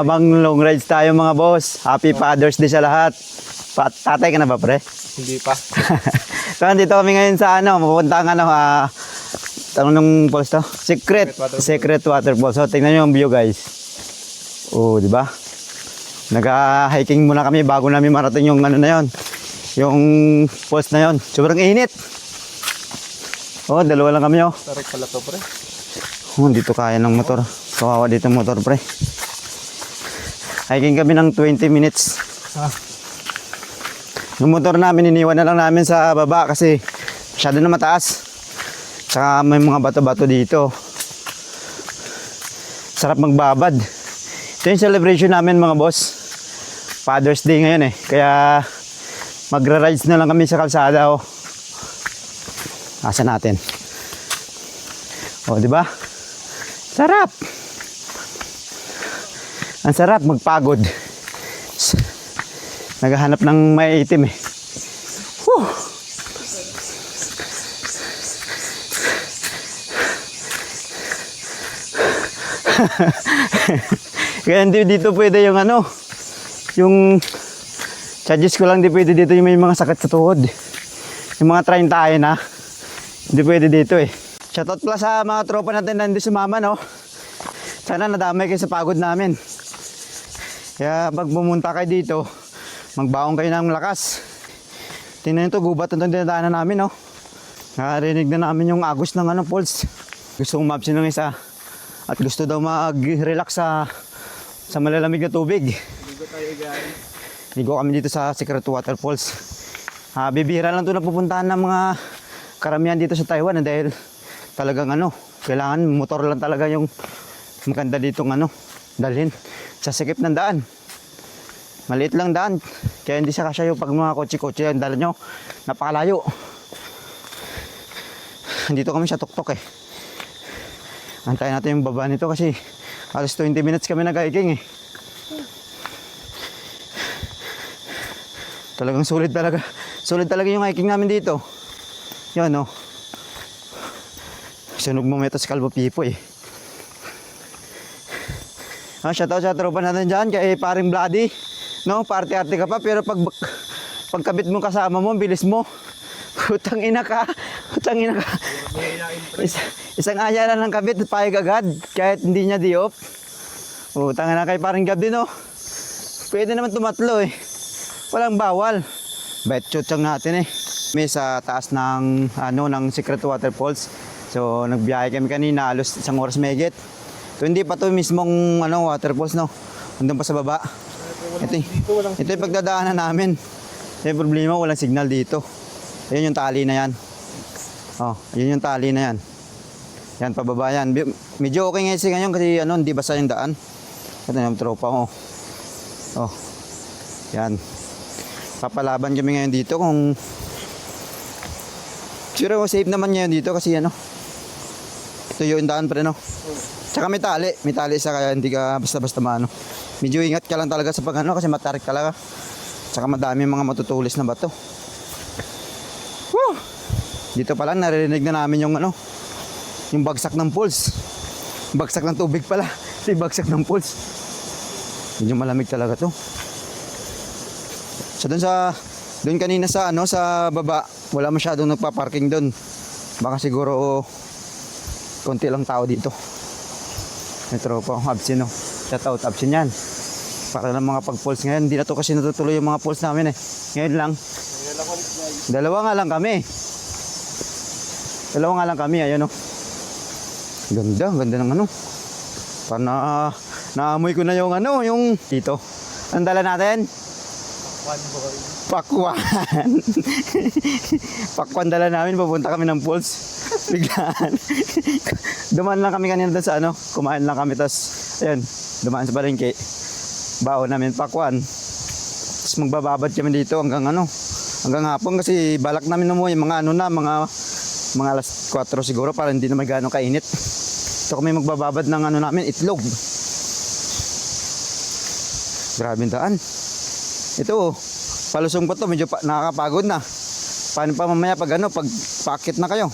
Habang long rides tayo mga boss. Happy Father's Day sa lahat. Tatay ka na ba pre? Hindi pa. So nandito kami ngayon sa pupunta ang tanong falls to? Secret Waterfall. So tingnan nyo yung view guys. Oh, di ba? Nag-hiking muna kami bago namin marating yung na yon. Yung falls na yon. Sobrang init. Oh, dalawa lang kami oh. Tarik pala to pre. Oh, dito kaya ng motor. Kawawa dito motor pre. Hiking kami ng 20 minutes. Yung motor namin, iniwan na lang namin sa baba kasi masyado na mataas. Saka may mga bato-bato dito. Sarap magbabad. Ito yung celebration namin mga boss. Father's Day ngayon eh. Kaya magra-rides na lang kami sa kalsada oh. Asa natin. Oh, di ba? Sarap. Ang sarap magpagod. Naghahanap ng maiitim eh. Whew. Kaya hindi dito pwede yung yung charges ko lang, di pwede dito yung may mga sakit sa tuhod. Yung mga train tayo na, hindi pwede dito eh. Shoutout pala sa mga tropa natin na hindi sumama no. Sana nadamay kayo sa pagod namin. Kaya pag pumunta kayo dito, magbaong kayo ng lakas. Tingnan nyo ito, gubat itong dinadaanan namin, no? Nakarinig na namin yung agos ng falls. Gusto kong mapsin ng isa. At gusto daw mag-relax sa malalamig na tubig. Ligo tayo guys. Ligo kami dito sa Secret Waterfalls. Bibihira lang ito na pupuntahan ng mga karamihan dito sa Taiwan. Dahil talagang kailangan motor lang talaga yung maganda ditong dalhin. Sa sikip ng daan. Maliit lang daan. Kaya hindi siya kasya yung pag mga kotse-kotse yung dala nyo. Napakalayo. Dito kami sa tuktok eh. Antayin natin yung baba nito kasi alas 20 minutes kami nag-hiking eh. Talagang sulit talaga. Sulit talaga yung hiking namin dito. Yan oh. Sunog mo meto sa Kalbo Pipo eh. Shoutout sa tropa natin dyan kay paring Bloody. No, party-arte ka pa pero pagkabit mo kasama mo, bilis mo. Utang ina ka. Utang ina ka. Isang aya lang ng kabit, payag agad kahit hindi niya di-off. Utang ina kay paring Gab din, no. Pwede naman tumatlo eh. Walang bawal. Bet chutsang natin eh. May sa taas ng ng Secret Waterfalls. So nagbiyahe kami kanina, alos 1 oras mahigit. So, hindi pa to mismong waterfalls no. Nandun pa sa baba. Ito yung pagdadaanan namin. Yung problema, walang signal dito. Yan yung tali na yan. Oh, yun yung tali na yan. Yan, pababa yan. Medyo okay ngayon kasi hindi basa yung daan. Ito yung tropa ko. Oh. Yan. Papalaban kami ngayon dito kung sure safe naman ngayon dito kasi ito yung daan pa rin no. Tsaka may tali sa kaya hindi ka basta-basta maano. Medyo ingat ka lang talaga sa pag kasi matarik talaga. Tsaka madami mga matutulis na bato. Woo! Dito pa lang naririnig na namin yung bagsak ng falls. Bagsak ng tubig pala. Hindi bagsak ng falls. Medyo malamig talaga to. So doon kanina sa sa baba, wala masyadong nagpa-parking doon. Baka siguro konti lang tao dito. May tropa akong absin Shoutout absin yan. Para ng mga pag-falls ngayon. Hindi na to kasi natutuloy yung mga falls namin eh. Ngayon lang. Dalawa nga lang kami. Ayan Ganda ng Parang naamoy ko na yung yung dito. Ang dala natin? Pakwan. Pakwan dala namin. Pupunta kami ng falls. Biglaan. Dumaan lang kami kanina doon sa kumain lang kami tapos ayun, dumaan sa palengke. Baon namin pakwan. Tapos magbababad kami dito hanggang hapon kasi balak namin umuwi mga mga alas 4 siguro para hindi naman gaano kainit. So kami magbababad ng namin itlog. Grabe yung daan. Ito palusong pa to, medyo nakakapagod na. Paano pa mamaya pag pakit na kayo?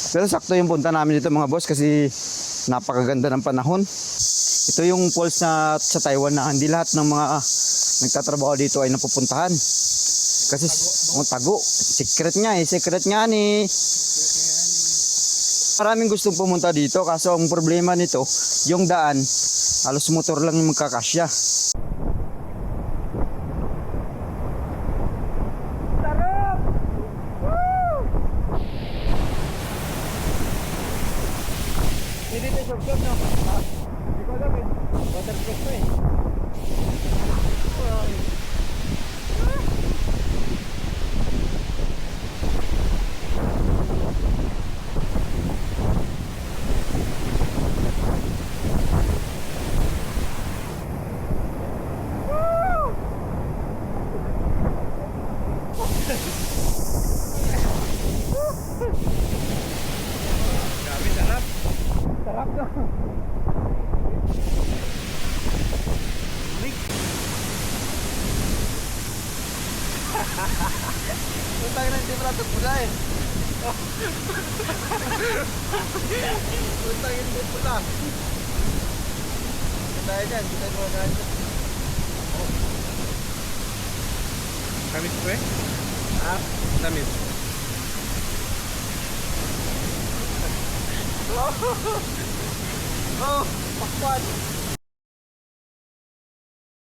Pero sakto yung punta namin dito mga boss kasi napakaganda ng panahon. Ito yung falls na sa Taiwan na hindi lahat ng mga nagtatrabaho dito ay napupuntahan. Kasi tago. Secret nga ni. Maraming gustong pumunta dito kaso ang problema nito, yung daan, halos motor lang yung magkakasya. Sarap! Woo! Hindi dito shortcut no? Hindi ko alam eh. Waterproof to eh. Grabe, sarap. Sarap to. Puntang na hindi pala pula eh. Puntang hindi pula. Tayo dyan, kita mo na dyan. Tamis ko eh? Ha? Tamis. Oh, pakwan.